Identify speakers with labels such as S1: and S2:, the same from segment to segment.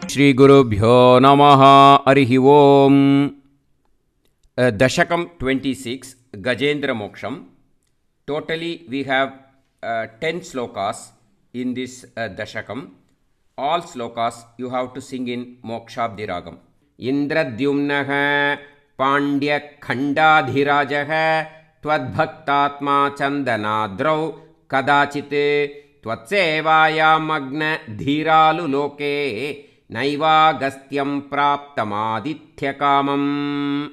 S1: Shri Gurubhyo Namaha Arihi Om. Dashakam 26, Gajendra Moksham. Totally we have 10 slokas in this Dashakam. All slokas you have to sing in Mokshabdi Ragam. Indradyumnaha Pandya Khandadhirajaha Twadbhaktatma Chandanadrau Kadachite Tvatsevaya Magna Dhiralu Loke Naivagastyam Praptamadithyakamam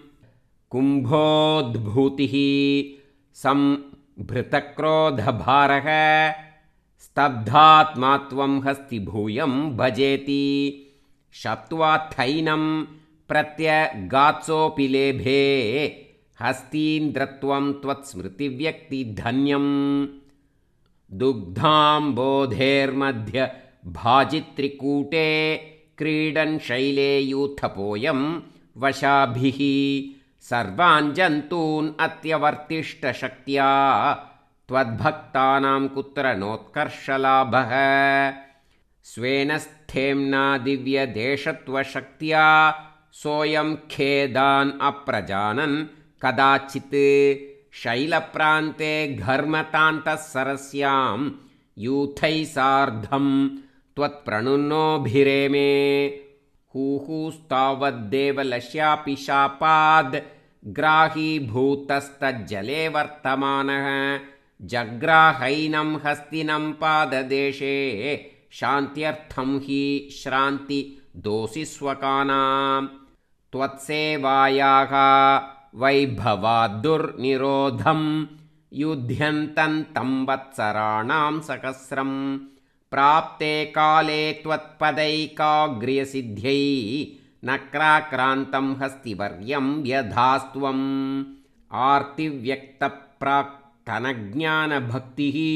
S1: Kumbhodbhutihi Sambhritakrodhabharaha Stabdhatmatvam Hasti Bhuyam Bhajeti Shatvathainam Pratyagatsophi lebhe Hastindratvam Tvatsmritivyakti Dhanyam Dugdhambodhermadhya Bhajitrikute Kridan Shaile Yuthapoyam Vashabhihi Sarvan Jantun Atyavartishta Shaktya Twadbhaktanam Kutra Notkarshalabha Svenasthemna Divya Deshatva Shaktya Soyam Khedan Aprajanan Kadachit Shailaprante Gharmatanta Sarasyam Yuthai Sardham Twatpranunno Bhireme Huhustavad Devalasyapi Shapad Grahi Bhutasta Jale Vartamanaha Jagrahainam Hastinam Padadeshe Shantyartham Hi Shranti Dosiswakanam Twatsevayaha Vaibhavadur Nirodham Yudhyantantam Vatsaranam Sakasram Prapte Kale Tvatpadaika Siddhyai Nakrakrantam Hastivaryam Vyadhastvam Artivyakta Praktanagnana Bhaktihi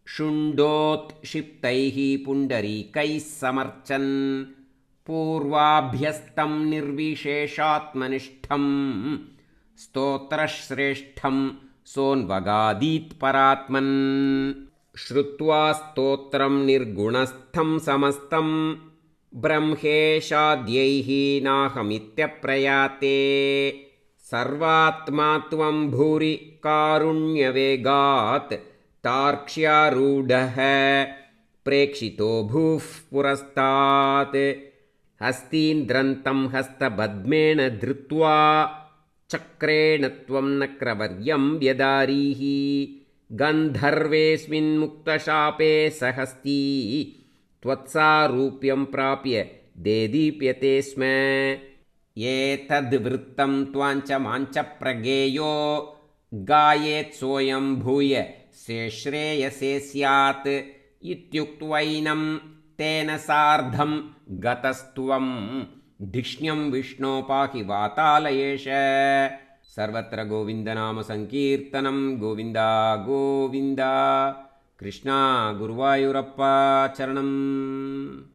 S1: Shundot Shiptaihi Pundarikais Samarchan Purvabhyastam Nirvisheshatmanishtham Stotrashreshtham Sonvagadit Paratman Shrutva Stotram Nirgunastham Samastam Brahmeshadhyaihi Nahamitya Prayate Sarvatmatvam Bhuri Karunyavegat Tarkshya Rudaha Prekshito Bhuf Purastat Hastindrantam Hastabadmena Dhrutva Chakrenatvam Nakravaryam Vyadarihi Gandharvesmin Muktashape Sahasti Tvatsarupyam Prapya Dedipyate Sma Yetadvrittam Tvancha Mancha Prageyo Gayet Soyam Bhuya Seshreyase Syat Ityuktvainam Tena Sardham Gatastvam Dhishnyam Vishno Pahi Vatalayesha Sarvatra Govindanama Sankirtanam Govinda Govinda Krishna Guruvayurappa Charanam